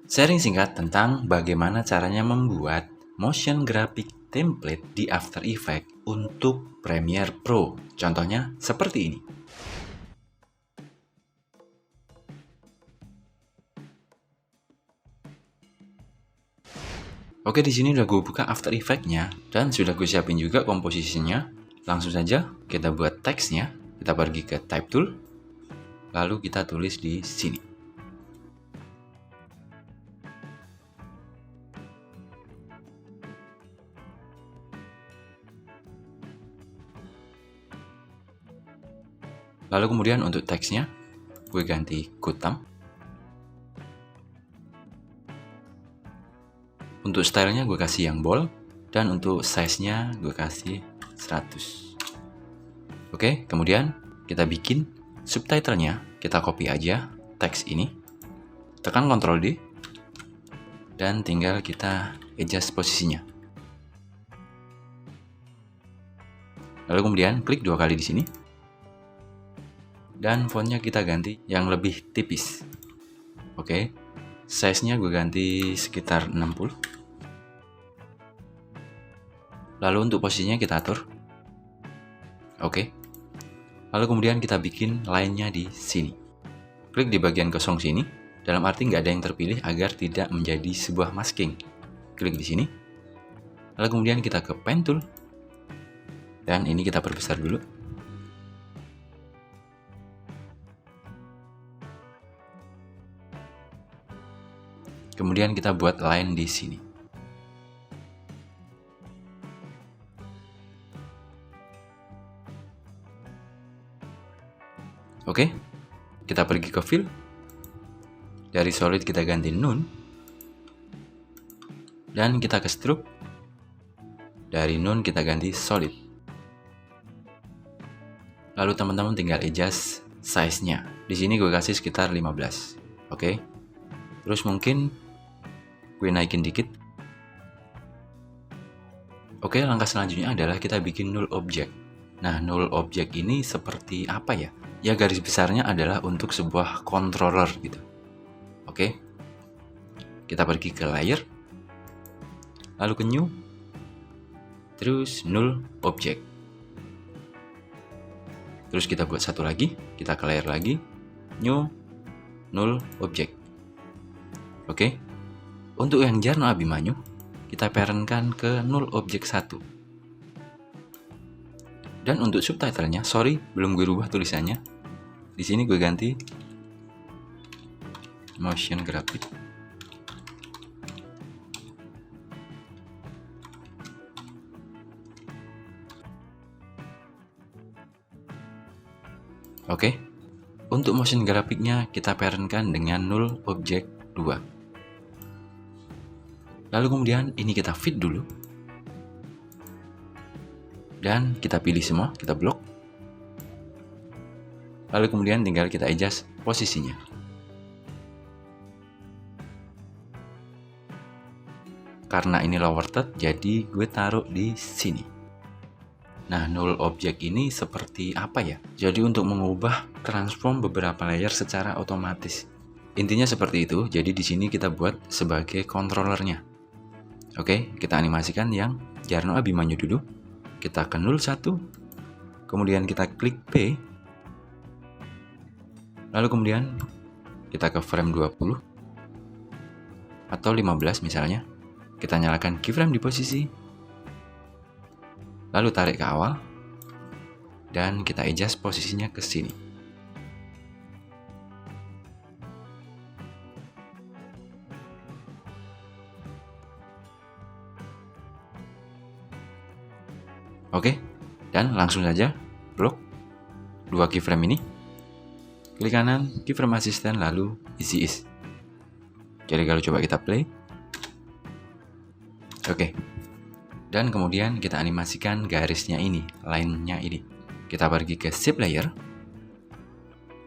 Sharing singkat tentang bagaimana caranya membuat motion graphic template di After Effects untuk Premiere Pro. Contohnya seperti ini. Oke, di sini udah gue buka After Effects-nya dan sudah gue siapin juga komposisinya. Langsung saja kita buat teksnya. Kita pergi ke Type Tool, lalu kita tulis di sini. Lalu kemudian untuk teksnya, gue ganti Kutam. Untuk stylenya gue kasih yang bold, dan untuk size-nya gue kasih 100. Oke, kemudian kita bikin subtitlenya, kita copy aja teks ini, tekan Ctrl D, dan tinggal kita adjust posisinya. Lalu kemudian klik 2 kali di sini. Dan fontnya kita ganti yang lebih tipis. Oke, size-nya gue ganti sekitar 60. Lalu untuk posisinya kita atur. Oke. Lalu kemudian kita bikin line-nya di sini. Klik di bagian kosong sini, dalam arti nggak ada yang terpilih agar tidak menjadi sebuah masking. Klik di sini. Lalu kemudian kita ke Pen Tool. Dan ini kita perbesar dulu. Kemudian kita buat line di sini. Oke, kita pergi ke Fill. Dari Solid kita ganti None. Dan kita ke Stroke. Dari None kita ganti Solid. Lalu teman-teman tinggal adjust size-nya. Di sini gue kasih sekitar 15. Oke. Terus mungkin gue naikin dikit. Oke, langkah selanjutnya adalah kita bikin null object. Nah, null object ini seperti apa ya? Ya, garis besarnya adalah untuk sebuah controller gitu. Oke. Kita pergi ke layer. Lalu ke new. Terus null object. Terus kita buat satu lagi. Kita ke layer lagi. New null object. Oke. Untuk yang Jarno Abimanyu, kita parentkan ke null object 1. Dan untuk subtitlenya, sorry, belum gue rubah tulisannya. Di sini gue ganti motion graphic. Oke. Untuk motion graphicnya kita parentkan dengan null object 2. Lalu kemudian ini kita fit dulu. Dan kita pilih semua, kita blok. Lalu kemudian tinggal kita adjust posisinya. Karena ini lower third, jadi gue taruh di sini. Nah, null object ini seperti apa ya? Jadi untuk mengubah transform beberapa layer secara otomatis. Intinya seperti itu. Jadi di sini kita buat sebagai controllernya. Oke, kita animasikan yang Jarno Abimanyu dulu. Kita ke 01. Kemudian kita klik P. Lalu kemudian kita ke frame 20 atau 15 misalnya. Kita nyalakan keyframe di posisi. Lalu tarik ke awal. Dan kita adjust posisinya ke sini. Oke, dan langsung saja blok 2 keyframe ini. Klik kanan, keyframe assistant, lalu easy ease. Jadi kalau coba kita play. Oke. Dan kemudian kita animasikan garisnya ini, line-nya ini. Kita pergi ke shape layer.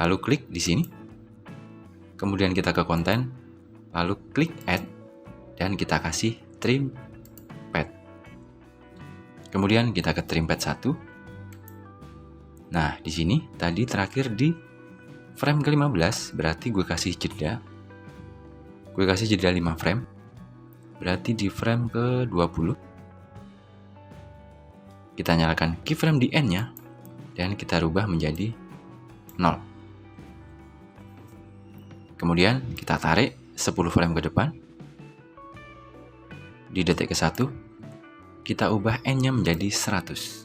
Lalu klik di sini. Kemudian kita ke content, lalu klik add dan kita kasih trim pad. Kemudian kita ke trimpad 1. Nah, di sini tadi terakhir di frame ke-15, berarti gue kasih jeda. Gue kasih jeda 5 frame. Berarti di frame ke-20 kita nyalakan keyframe di N-nya dan kita rubah menjadi 0. Kemudian kita tarik 10 frame ke depan. Di detik ke-1 kita ubah N-nya menjadi 100.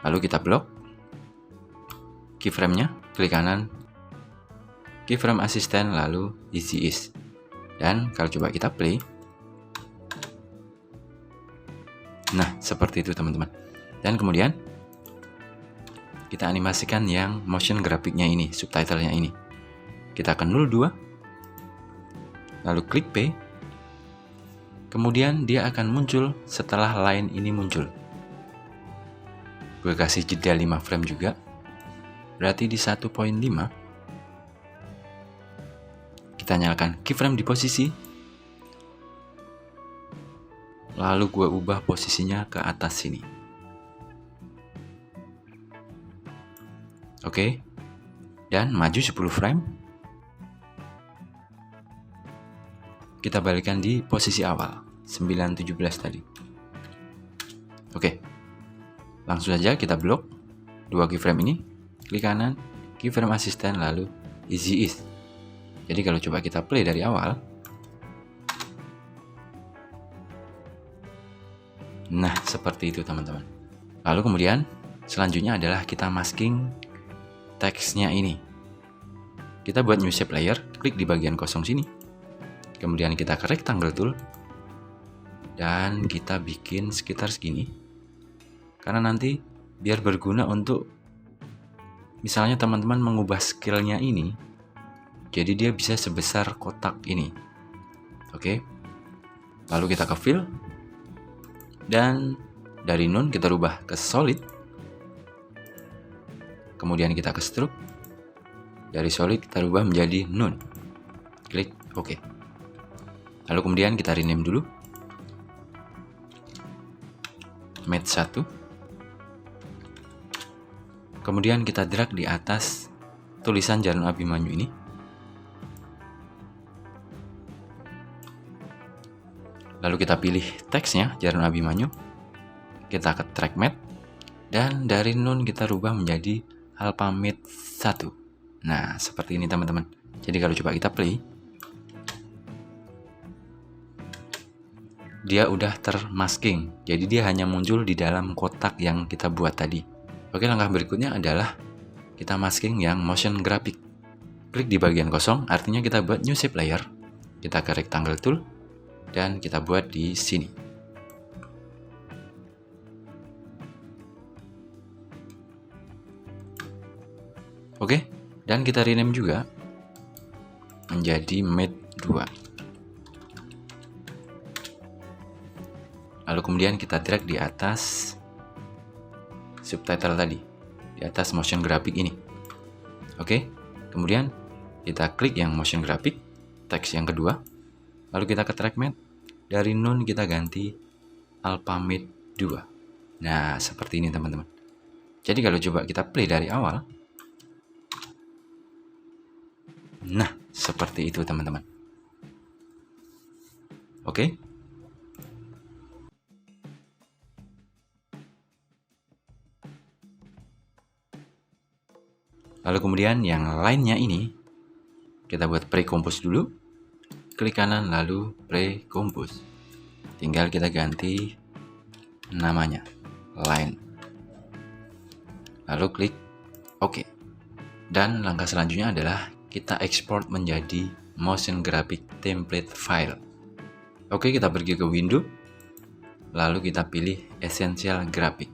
Lalu kita blok keyframe-nya, klik kanan, keyframe asisten, lalu easy ease. Dan kalau coba kita play, nah seperti itu teman-teman. Dan kemudian kita animasikan yang motion grafiknya ini, subtitlenya ini. Kita ke 02, lalu klik P. Kemudian dia akan muncul setelah line ini muncul. Gue kasih jeda 5 frame juga. Berarti di 1.5 kita nyalakan keyframe di posisi. Lalu gue ubah posisinya ke atas sini. Oke. Dan maju 10 frame. Kita balikan di posisi awal, 9.17 tadi. Oke. Langsung saja kita blok 2 keyframe ini, klik kanan, keyframe asisten, lalu easy ease. Jadi kalau coba kita play dari awal, nah seperti itu teman-teman. Lalu kemudian selanjutnya adalah kita masking teksnya ini. Kita buat new shape layer, klik di bagian kosong sini. Kemudian kita ke rectangle tool dan kita bikin sekitar segini. Karena nanti biar berguna untuk misalnya teman-teman mengubah scale-nya ini, jadi dia bisa sebesar kotak ini. Oke. Lalu kita ke fill dan dari none kita rubah ke solid. Kemudian kita ke stroke. Dari solid kita rubah menjadi none. Klik OK. Lalu kemudian kita rename dulu. Matte 1. Kemudian kita drag di atas tulisan Jarum Abimanyu ini. Lalu kita pilih teksnya Jarum Abimanyu. Kita ke track matte dan dari none kita rubah menjadi Alpha Matte 1. Nah, seperti ini teman-teman. Jadi kalau coba kita play, dia udah termasking. Jadi dia hanya muncul di dalam kotak yang kita buat tadi. Oke, langkah berikutnya adalah kita masking yang motion graphic. Klik di bagian kosong, artinya kita buat new shape layer. Kita ke rectangle tool dan kita buat di sini. Oke, dan kita rename juga menjadi Matte 2. Lalu kemudian kita drag di atas subtitle tadi, di atas motion graphic ini. Oke, kemudian kita klik yang motion graphic, teks yang kedua, lalu kita ke track matte, dari none kita ganti Alpha Matte 2. Nah, seperti ini teman-teman. Jadi kalau coba kita play dari awal, nah seperti itu teman-teman. Oke. Lalu kemudian yang lainnya ini kita buat pre-compose dulu. Klik kanan lalu pre-compose. Tinggal kita ganti namanya line. Lalu klik OK. Dan langkah selanjutnya adalah kita export menjadi motion graphic template file. Oke, kita pergi ke window. Lalu kita pilih essential graphic.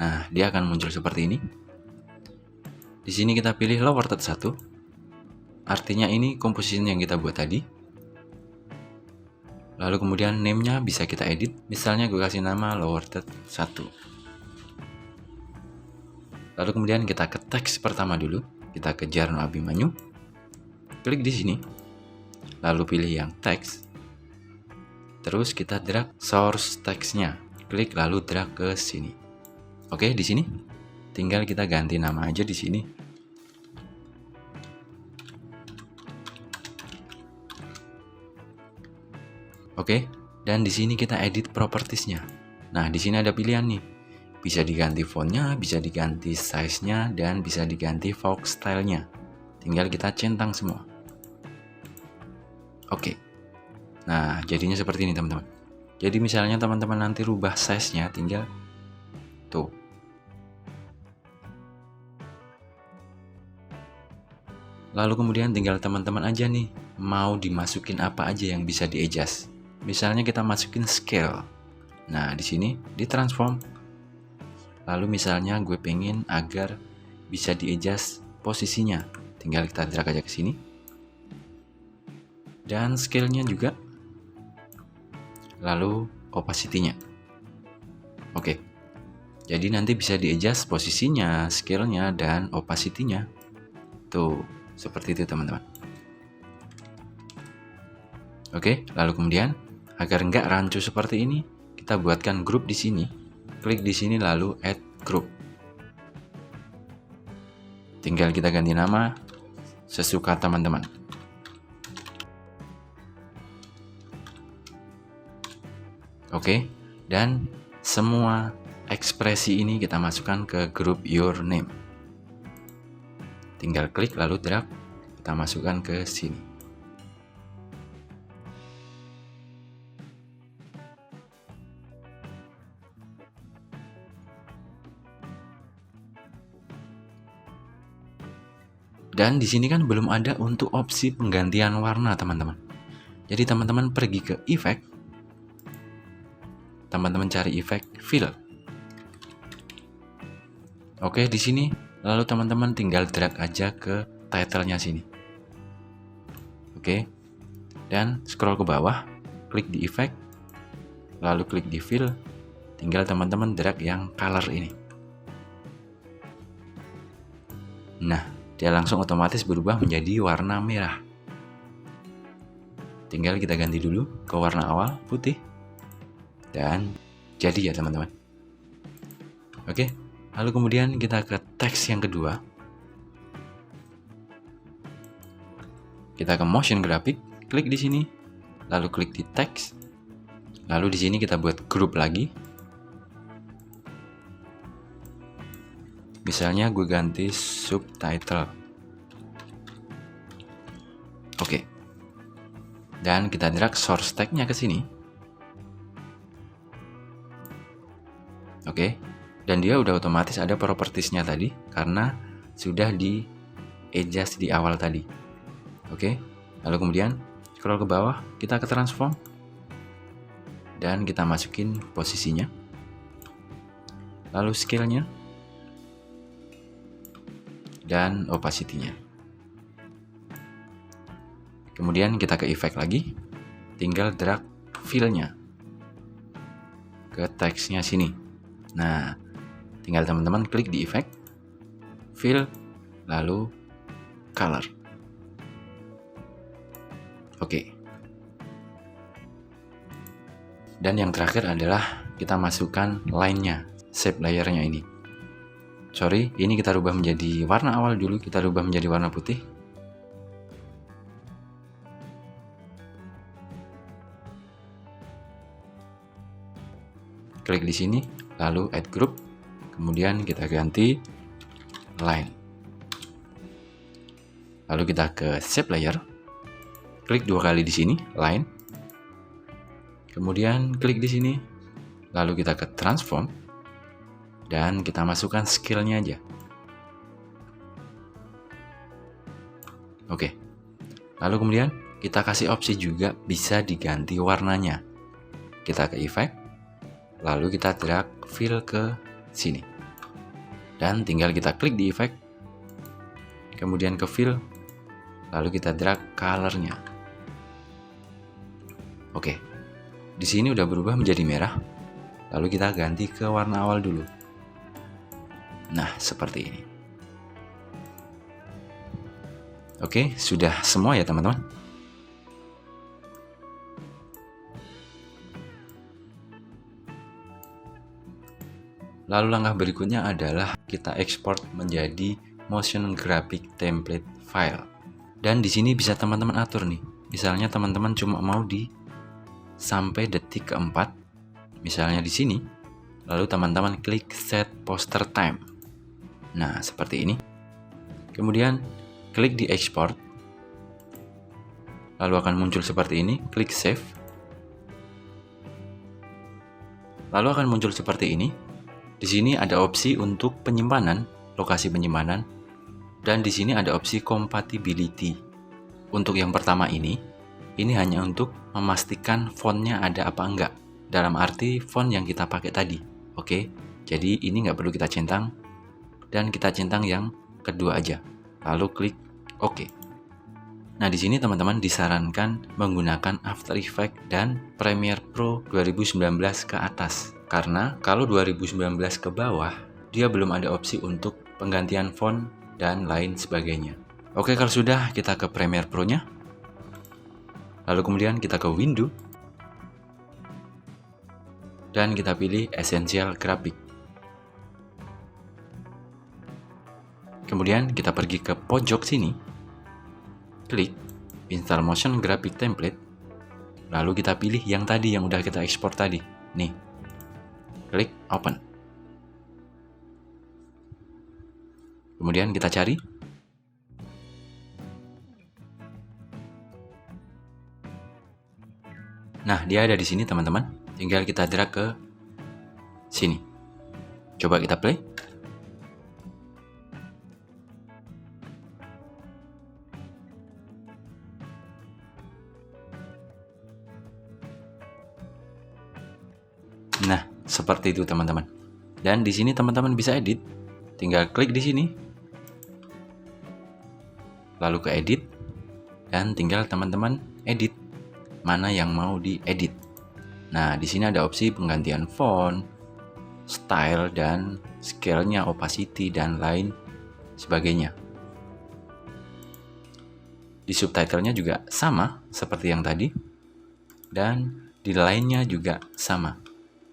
Nah, dia akan muncul seperti ini. Di sini kita pilih lower third 1. Artinya ini composition yang kita buat tadi. Lalu kemudian name-nya bisa kita edit. Misalnya gue kasih nama lower third 1. Lalu kemudian kita ke teks pertama dulu. Kita ke Jarum Abimanyu. Klik di sini. Lalu pilih yang teks. Terus kita drag source text-nya. Klik lalu drag ke sini. Oke, di sini tinggal kita ganti nama aja di sini. Oke, dan di sini kita edit propertiesnya. Nah, di sini ada pilihan nih. Bisa diganti fontnya, bisa diganti size-nya, dan bisa diganti font style-nya. Tinggal kita centang semua. Oke. Nah, jadinya seperti ini teman-teman. Jadi misalnya teman-teman nanti rubah size-nya, tinggal tuh. Lalu kemudian tinggal teman-teman aja nih, mau dimasukin apa aja yang bisa di-adjust. Misalnya kita masukin scale. Nah, di sini ditransform. Lalu misalnya gue pengen agar bisa di-adjust posisinya. Tinggal kita drag aja ke sini. Dan scale-nya juga. Lalu opacity-nya. Oke. Jadi nanti bisa di-adjust posisinya, scale-nya, dan opacity-nya. Tuh, seperti itu teman-teman. Oke, lalu kemudian agar nggak rancu seperti ini, kita buatkan grup di sini. Klik di sini lalu add group. Tinggal kita ganti nama sesuka teman-teman. Oke, dan semua ekspresi ini kita masukkan ke grup your name. Tinggal klik lalu drag, kita masukkan ke sini. Dan di sini kan belum ada untuk opsi penggantian warna, teman-teman. Jadi teman-teman pergi ke effect. Teman-teman cari effect fill. Oke, di sini lalu teman-teman tinggal drag aja ke title-nya sini. Oke. Dan scroll ke bawah, klik di effect, lalu klik di fill. Tinggal teman-teman drag yang color ini. Nah, dia langsung otomatis berubah menjadi warna merah. Tinggal kita ganti dulu ke warna awal putih. Dan jadi ya teman-teman. Oke, lalu kemudian kita ke teks yang kedua. Kita ke motion graphic, klik di sini, lalu klik di teks. Lalu di sini kita buat grup lagi. Misalnya gue ganti subtitle. Oke. Dan kita drag source tag-nya ke sini. Oke. Dan dia udah otomatis ada propertiesnya tadi karena sudah di adjust di awal tadi. Oke. Lalu kemudian scroll ke bawah, kita ke transform. Dan kita masukin posisinya. Lalu scale-nya. Dan opacity-nya. Kemudian kita ke effect lagi, tinggal drag fill-nya ke teksnya sini. Nah, tinggal teman-teman klik di effect, fill, lalu color. Oke. Dan yang terakhir adalah kita masukkan line-nya, shape layer-nya ini. Sorry, ini kita rubah menjadi warna awal dulu, kita rubah menjadi warna putih. Klik di sini, lalu add group, kemudian kita ganti line. Lalu kita ke shape layer, klik 2 kali di sini, line. Kemudian klik di sini, lalu kita ke transform. Dan kita masukkan scale-nya aja. Oke. Lalu kemudian kita kasih opsi juga bisa diganti warnanya. Kita ke effect. Lalu kita drag fill ke sini. Dan tinggal kita klik di effect. Kemudian ke fill. Lalu kita drag color-nya. Oke. Di sini udah berubah menjadi merah. Lalu kita ganti ke warna awal dulu. Nah, seperti ini. Oke, sudah semua ya teman-teman. Lalu langkah berikutnya adalah kita ekspor menjadi motion graphic template file. Dan di sini bisa teman-teman atur nih. Misalnya teman-teman cuma mau di sampai detik keempat, misalnya di sini. Lalu teman-teman klik set poster time. Nah, seperti ini. Kemudian klik di export. Lalu akan muncul seperti ini, klik save. Lalu akan muncul seperti ini. Di sini ada opsi untuk penyimpanan, lokasi penyimpanan, dan di sini ada opsi compatibility. Untuk yang pertama ini hanya untuk memastikan fontnya ada apa enggak, dalam arti font yang kita pakai tadi. Oke, jadi ini nggak perlu kita centang, dan kita centang yang kedua aja. Lalu klik OK. Nah, di sini teman-teman disarankan menggunakan After Effects dan Premiere Pro 2019 ke atas. Karena kalau 2019 ke bawah, dia belum ada opsi untuk penggantian font dan lain sebagainya. Oke, kalau sudah, kita ke Premiere Pro-nya. Lalu kemudian kita ke Window. Dan kita pilih Essential Graphic. Kemudian kita pergi ke pojok sini. Klik Install Motion Graphic Template. Lalu kita pilih yang tadi yang udah kita ekspor tadi. Nih. Klik Open. Kemudian kita cari. Nah, dia ada di sini teman-teman. Tinggal kita drag ke sini. Coba kita play. Nah, seperti itu teman-teman. Dan di sini teman-teman bisa edit. Tinggal klik di sini. Lalu ke edit. Dan tinggal teman-teman edit mana yang mau diedit. Nah, di sini ada opsi penggantian font, style, dan scale-nya, opacity, dan lain sebagainya. Di subtitlenya juga sama seperti yang tadi. Dan di lainnya juga sama.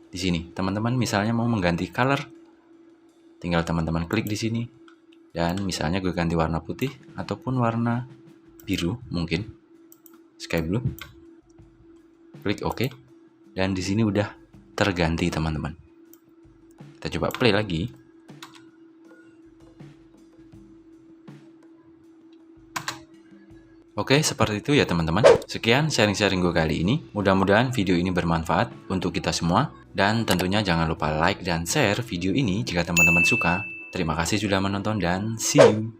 Di sini, teman-teman misalnya mau mengganti color, tinggal teman-teman klik di sini. Dan misalnya gue ganti warna putih ataupun warna biru mungkin, sky blue. Klik OK. Dan di sini udah terganti teman-teman. Kita coba play lagi. Oke, seperti itu ya teman-teman. Sekian sharing-sharing gue kali ini. Mudah-mudahan video ini bermanfaat untuk kita semua. Dan tentunya jangan lupa like dan share video ini jika teman-teman suka. Terima kasih sudah menonton dan see you.